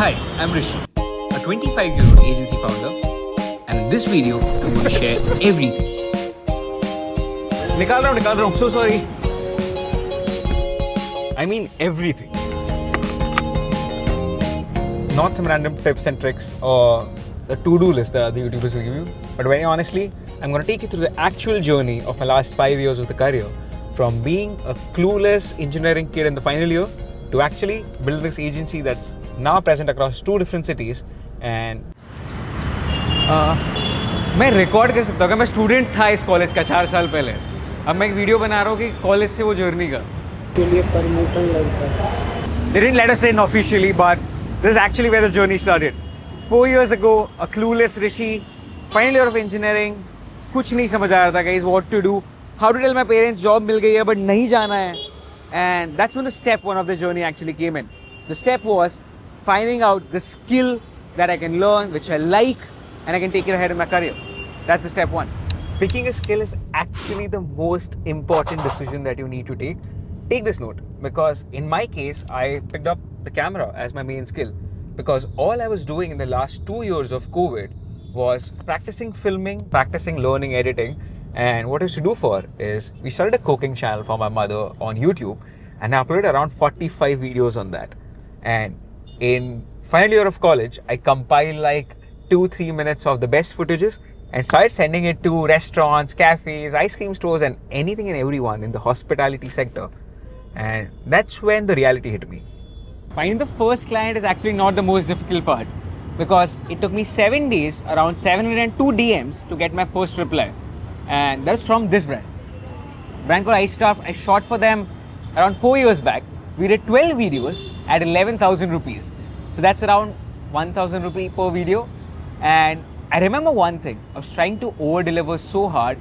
Hi, I'm Rishi, a 25-year-old agency founder, and in this video, I'm going to share everything. निकाल रहा हूँ, so sorry. I mean everything. Not some random tips and tricks or the to-do list that other YouTubers will give you, but very honestly, I'm going to take you through the actual journey of my last 5 years of the career, from being a clueless engineering kid in the final year to actually build this agency that's now present across 2 different cities. And मैं record कर सकता हूँ कि मैं student था इस college का 4 साल पहले. अब मैं एक वीडियो बना रहा हूँ कि कॉलेज से वो जर्नी का. के लिए परमिशन लगता है. They didn't let us in officially, but this is actually where the journey started. 4 years ago, a clueless Rishi, final year of engineering, कुछ नहीं समझ आ रहा था guys what to do, how to tell my parents job मिल गई है but नहीं जाना है. And that's when the step 1 of the journey actually came in. The step was finding out the skill that I can learn, which I like, and I can take it ahead in my career. That's the step 1. Picking a skill is actually the most important decision that you need to take. Take this note, because in my case, I picked up the camera as my main skill, because all I was doing in the last 2 years of COVID was practicing filming, practicing learning editing. And what I used to do for is, we started a cooking channel for my mother on YouTube, and I uploaded around 45 videos on that. And in final year of college, I compiled like 2-3 minutes of the best footages and started sending it to restaurants, cafes, ice cream stores, and anything and everyone in the hospitality sector. And that's when the reality hit me. Finding the first client is actually not the most difficult part, because it took me 7 days, around 702 DMs to get my first reply. And that's from this brand called Icecraft. I shot for them around 4 years back. We did 12 videos at 11,000 rupees. So that's around 1,000 rupees per video. And I remember one thing, I was trying to over-deliver so hard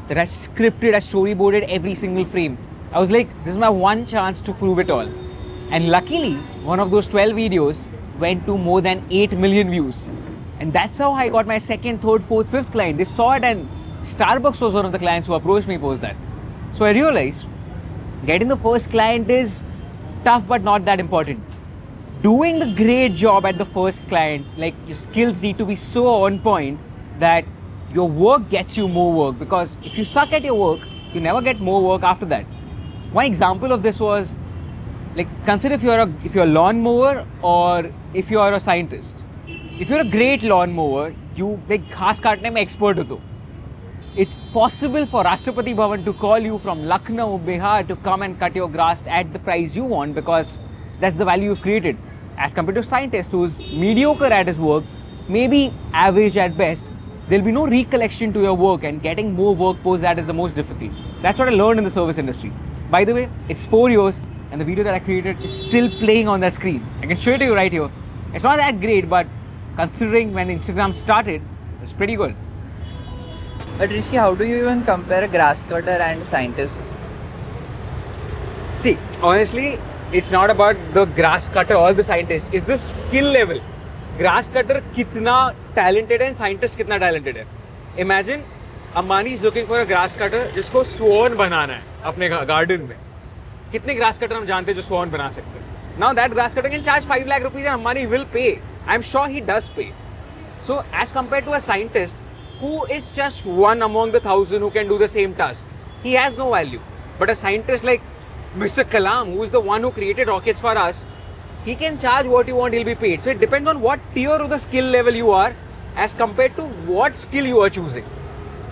that I scripted, I storyboarded every single frame. I was like, this is my one chance to prove it all. And luckily, one of those 12 videos went to more than 8 million views. And that's how I got my second, third, fourth, fifth client. They saw it, and Starbucks was one of the clients who approached me post that. So I realized getting the first client is tough but not that important. Doing the great job at the first client, like, your skills need to be so on point that your work gets you more work, because if you suck at your work, you never get more work after that. One example of this was, like, consider if you're a lawnmower or if you are a scientist. If you're a great lawnmower, you like घास काटने में expert हो तो. It's possible for Rashtrapati Bhavan to call you from Lucknow, Bihar to come and cut your grass at the price you want, because that's the value you've created. As compared to a scientist who's mediocre at his work, maybe average at best, there'll be no recollection to your work, and getting more work post that is the most difficult. That's what I learned in the service industry. By the way, it's 4 years and the video that I created is still playing on that screen. I can show it to you right here. It's not that great, but considering when Instagram started, it's pretty good. But Rishi, how do you even compare a grass cutter and scientist? See, honestly, it's not about the grass cutter or the scientist. It's the skill level. Grass cutter kitna talented है, scientist kitna talented है. Imagine Ambani is looking for a grass cutter जिसको swan बनाना है अपने garden में. कितने grass cutter हम जानते हैं जो swan बना सकते हैं. Now that grass cutter can charge 5 lakh rupees and Ambani will pay. I'm sure he does pay. So as compared to a scientist who is just one among the 1,000 who can do the same task, he has no value. But a scientist like Mr. Kalam, who is the one who created rockets for us, he can charge what you want, he'll be paid. So it depends on what tier of the skill level you are as compared to what skill you are choosing.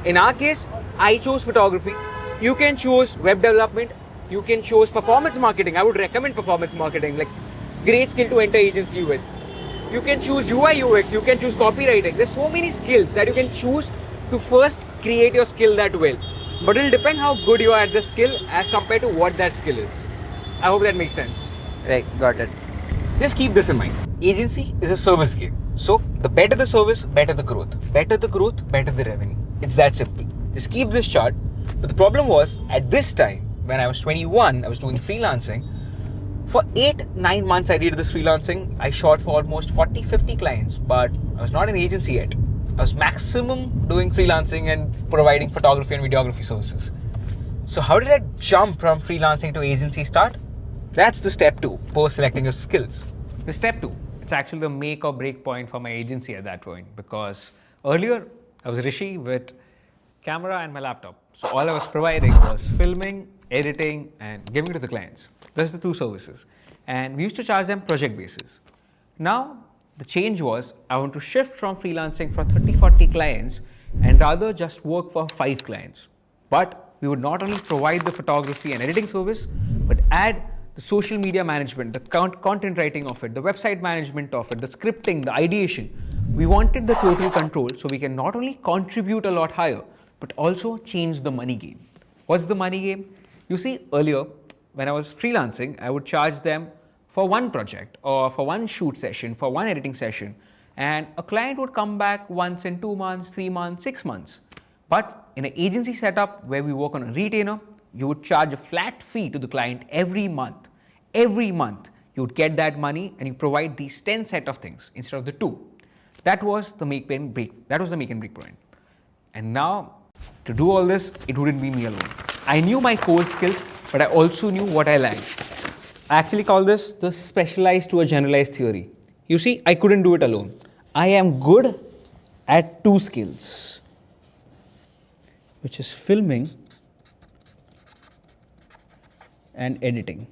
In our case, I chose photography. You can choose web development. You can choose performance marketing. I would recommend performance marketing, like great skill to enter agency with. You can choose UI UX, you can choose copywriting. There's so many skills that you can choose to first create your skill that well. But it'll depend how good you are at the skill as compared to what that skill is. I hope that makes sense. Right, got it. Just keep this in mind. Agency is a service game. So the better the service, better the growth. Better the growth, better the revenue. It's that simple. Just keep this chart. But the problem was, at this time, when I was 21, I was doing freelancing. For 8-9 months I did this freelancing. I shot for almost 40-50 clients, but I was not an agency yet. I was maximum doing freelancing and providing photography and videography services. So how did I jump from freelancing to agency start? That's the step 2, post selecting your skills. The step 2, it's actually the make or break point for my agency at that point, because earlier I was Rishi with camera and my laptop. So all I was providing was filming, editing, and giving to the clients. That's the two services. And we used to charge them project basis. Now, the change was I want to shift from freelancing for 30, 40 clients and rather just work for 5 clients. But we would not only provide the photography and editing service, but add the social media management, the content writing of it, the website management of it, the scripting, the ideation. We wanted the total control so we can not only contribute a lot higher, but also change the money game. What's the money game? You see, earlier, when I was freelancing, I would charge them for one project or for one shoot session, for one editing session, and a client would come back once in 2 months, 3 months, 6 months. But in an agency setup where we work on a retainer, you would charge a flat fee to the client every month. Every month, you would get that money and you provide these 10 set of things instead of the 2. That was the make and break. That was the make and break point. And now, to do all this, it wouldn't be me alone. I knew my core skills, but I also knew what I lacked. I actually call this the specialized to a generalized theory. You see, I couldn't do it alone. I am good at 2 skills, which is filming and editing.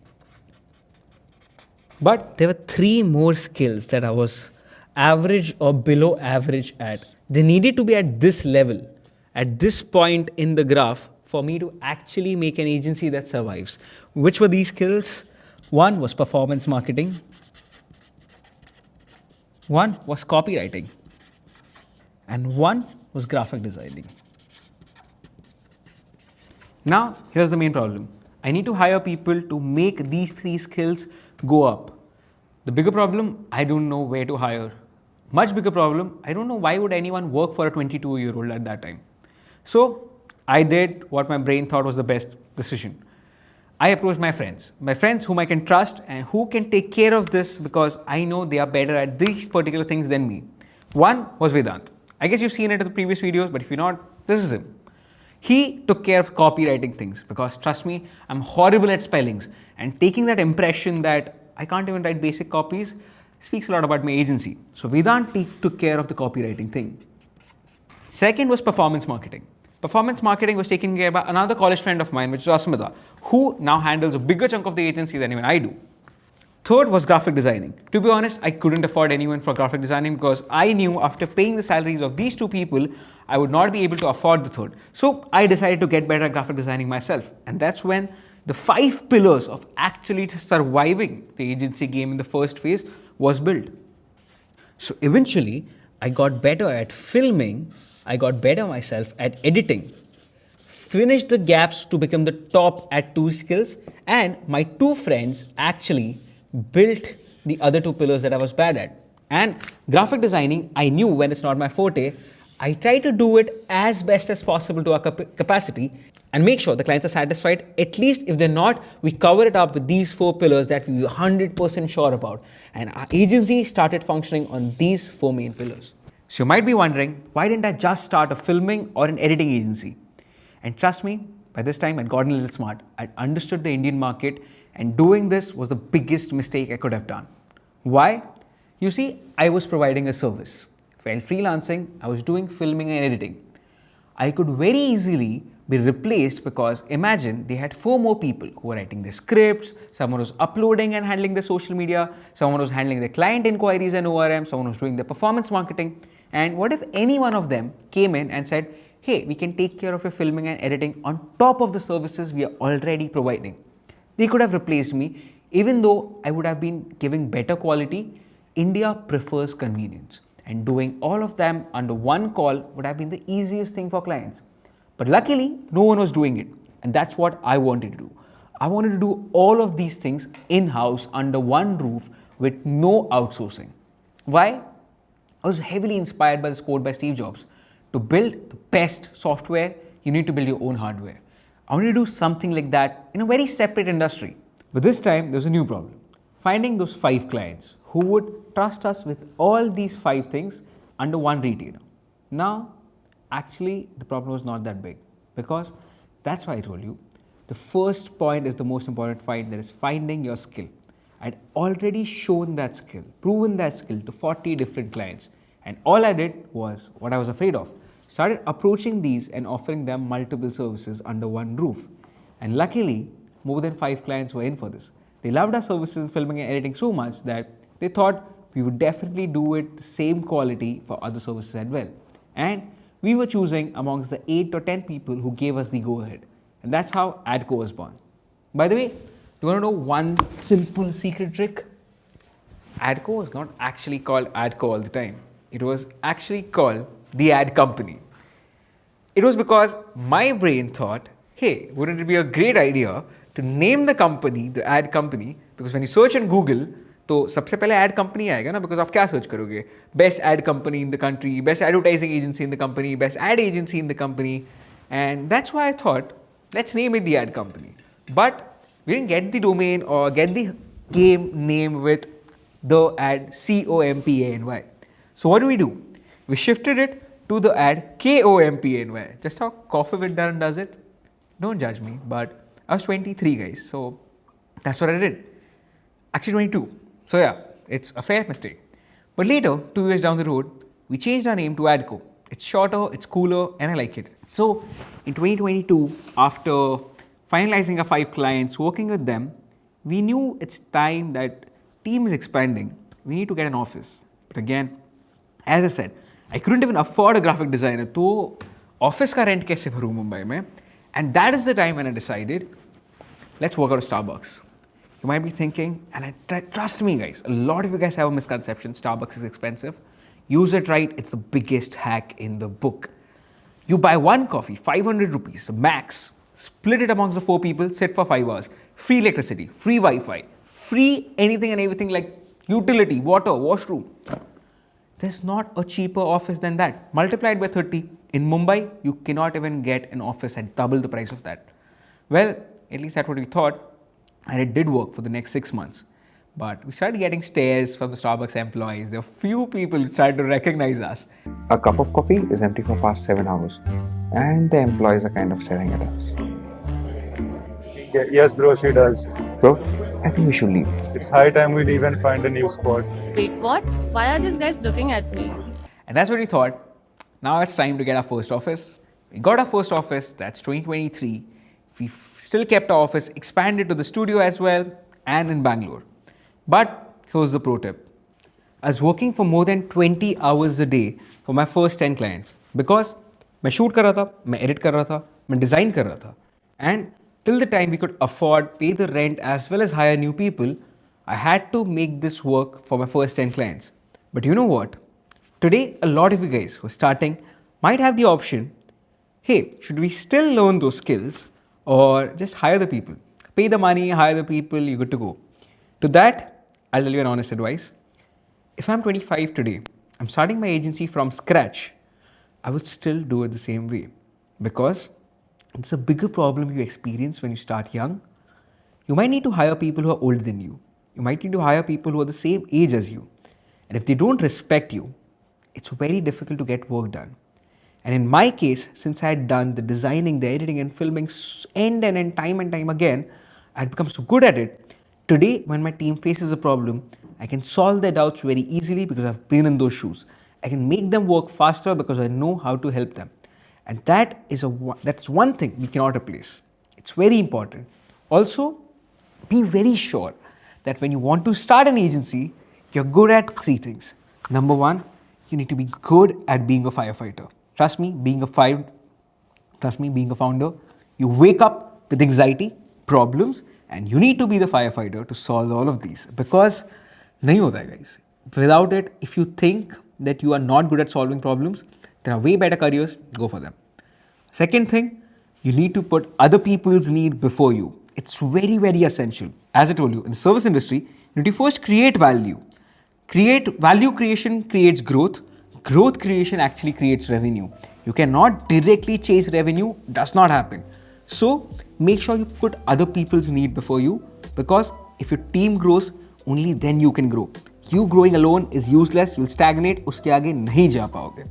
But there were 3 more skills that I was average or below average at. They needed to be at this level, at this point in the graph, for me to actually make an agency that survives. Which were these skills? One was performance marketing. One was copywriting. And one was graphic designing. Now, here's the main problem. I need to hire people to make these 3 skills go up. The bigger problem, I don't know where to hire. Much bigger problem, I don't know why would anyone work for a 22-year-old at that time. So I did what my brain thought was the best decision. I approached my friends whom I can trust and who can take care of this because I know they are better at these particular things than me. One was Vedant. I guess you've seen it in the previous videos, but if you're not, this is him. He took care of copywriting things because trust me, I'm horrible at spellings, and taking that impression that I can't even write basic copies speaks a lot about my agency. So Vedant took care of the copywriting thing. Second was performance marketing. Performance marketing was taken care by another college friend of mine, which is Asmita, who now handles a bigger chunk of the agency than even I do. Third was graphic designing. To be honest, I couldn't afford anyone for graphic designing because I knew after paying the salaries of these 2 people, I would not be able to afford the third. So I decided to get better at graphic designing myself. And that's when the 5 pillars of actually surviving the agency game in the first phase was built. So eventually, I got better at filming, I got better myself at editing, finished the gaps to become the top at 2 skills, and my 2 friends actually built the other 2 pillars that I was bad at. And graphic designing, I knew when it's not my forte, I try to do it as best as possible to our capacity and make sure the clients are satisfied. At least if they're not, we cover it up with these 4 pillars that we were 100% sure about. And our agency started functioning on these 4 main pillars. So you might be wondering, why didn't I just start a filming or an editing agency? And trust me, by this time I'd gotten a little smart. I'd understood the Indian market, and doing this was the biggest mistake I could have done. Why? You see, I was providing a service. While freelancing, I was doing filming and editing. I could very easily be replaced because imagine they had 4 more people who were writing their scripts, someone was uploading and handling the social media, someone was handling the client inquiries and ORM, someone was doing the performance marketing. And what if any one of them came in and said, hey, we can take care of your filming and editing on top of the services we are already providing? They could have replaced me. Even though I would have been giving better quality, India prefers convenience. And doing all of them under one call would have been the easiest thing for clients. But luckily, no one was doing it. And that's what I wanted to do. I wanted to do all of these things in-house under one roof with no outsourcing. Why? I was heavily inspired by this quote by Steve Jobs. To build the best software, you need to build your own hardware. I wanted to do something like that in a very separate industry. But this time, there's a new problem. Finding those 5 clients who would trust us with all these 5 things under one retainer. Now, actually, the problem was not that big because that's why I told you, the first point is the most important fight, that is finding your skill. I'd already shown that skill, proven that skill to 40 different clients. And all I did was what I was afraid of. Started approaching these and offering them multiple services under one roof. And luckily, more than 5 clients were in for this. They loved our services in filming and editing so much that they thought we would definitely do it the same quality for other services as well. And we were choosing amongst the 8 or 10 people who gave us the go-ahead. And that's how AdCo was born. By the way, do you want to know one simple secret trick? AdCo was not actually called AdCo all the time. It was actually called the ad company. It was because my brain thought, hey, wouldn't it be a great idea to name the company the ad company? Because when you search on Google, तो सबसे पहले ad company आएगा ना, because आप क्या search करोगे? Best ad company in the country, best advertising agency in the company, best ad agency in the company. And that's why I thought, let's name it the ad company. But we didn't get the domain or get the game name with the ad COMPANY. So what do? We shifted it to the ad KOMPANY. Just how Coffee with Darren does it. Don't judge me, but I was 23, guys. So that's what I did. Actually 22. So yeah, it's a fair mistake. But later, 2 years down the road, we changed our name to AdCo. It's shorter, it's cooler, and I like it. So in 2022, after finalizing our 5 clients, working with them, we knew it's time that team is expanding. We need to get an office. But again, as I said, I couldn't even afford a graphic designer. So office ka rent kaise bharu Mumbai mein? And that is the time when I decided, let's work out of Starbucks. You might be thinking, and trust me guys, a lot of you guys have a misconception, Starbucks is expensive. Use it right, it's the biggest hack in the book. You buy one coffee, 500 rupees, max, split it amongst the 4 people, sit for 5 hours, free electricity, free Wi-Fi, free anything and everything like utility, water, washroom. There's not a cheaper office than that. Multiplied by 30. In Mumbai, you cannot even get an office at double the price of that. Well, at least that's what we thought. And it did work for the next 6 months. But we started getting stares from the Starbucks employees. There were few people who started to recognize us. A cup of coffee is empty for past 7 hours. And the employees are kind of staring at us. Yes, bro, she does. So, I think we should leave. It's high time we leave and find a new spot. Wait, what? Why are these guys looking at me? And that's what we thought. Now it's time to get our first office. We got our first office, that's 2023. We still kept our office, expanded to the studio as well, and in Bangalore. But here's the pro tip. I was working for more than 20 hours a day for my first 10 clients because मैं shoot कर रहा था, मैं edit कर रहा था, मैं design कर रहा था. And till the time we could afford, pay the rent as well as hire new people, I had to make this work for my first 10 clients. But you know what? Today, a lot of you guys who are starting might have the option, hey, should we still learn those skills or just hire the people? Pay the money, hire the people, you're good to go. To that, I'll tell you an honest advice. If I'm 25 today, I'm starting my agency from scratch, I would still do it the same way because it's a bigger problem you experience when you start young. You might need to hire people who are older than you. You might need to hire people who are the same age as you. And if they don't respect you, it's very difficult to get work done. And in my case, since I had done the designing, the editing and filming end and time again, I had become so good at it. Today, when my team faces a problem, I can solve their doubts very easily because I've been in those shoes. I can make them work faster because I know how to help them. And that's one thing we cannot replace. It's very important. Also, be very sure that when you want to start an agency, you're good at 3 things. Number 1, you need to be good at being a firefighter. Trust me, being a founder, you wake up with anxiety, problems, and you need to be the firefighter to solve all of these. Because nahi hota hai guys. Without it, if you think that you are not good at solving problems, there are way better careers, go for them. Second thing, you need to put other people's need before you. It's very, very essential. As I told you, in the service industry, you need to first create value. Value creation creates growth. Growth creation actually creates revenue. You cannot directly chase revenue, does not happen. So make sure you put other people's need before you because if your team grows, only then you can grow. You growing alone is useless, you'll stagnate, uske aage nahi ja paoge.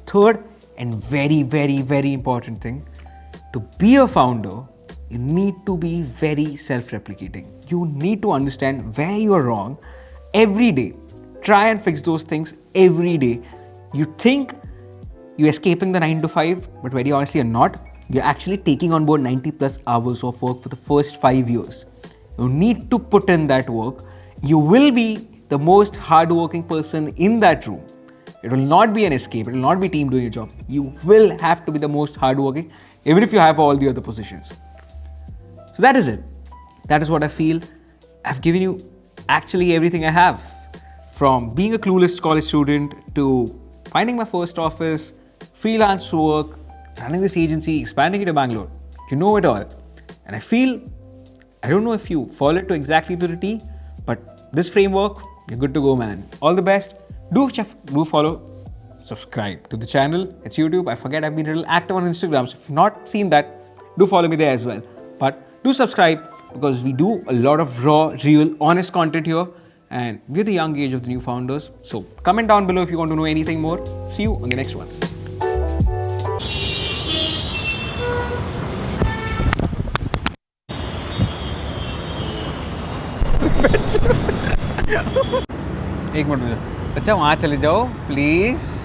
Third and very, very, very important thing, to be a founder, you need to be very self-replicating. You need to understand where you are wrong every day. Try and fix those things every day. You think you're escaping the 9 to 5, but very honestly you're not. You're actually taking on board 90 plus hours of work for the first 5 years. You need to put in that work. You will be the most hardworking person in that room. It will not be an escape. It will not be team doing a job. You will have to be the most hardworking, even if you have all the other positions. So that is it. That is what I feel. I've given you actually everything I have. From being a clueless college student to finding my first office, freelance work, running this agency, expanding it to Bangalore. You know it all. And I feel, I don't know if you follow it to exactly to the T, but this framework, you're good to go, man. All the best. Do follow, subscribe to the channel. It's YouTube. I forget I've been a little active on Instagram. So if you've not seen that, do follow me there as well. But do subscribe because we do a lot of raw, real, honest content here. And we're the young age of the new founders. So comment down below if you want to know anything more. See you on the next one. एक minute, अच्छा वहाँ चले जाओ please.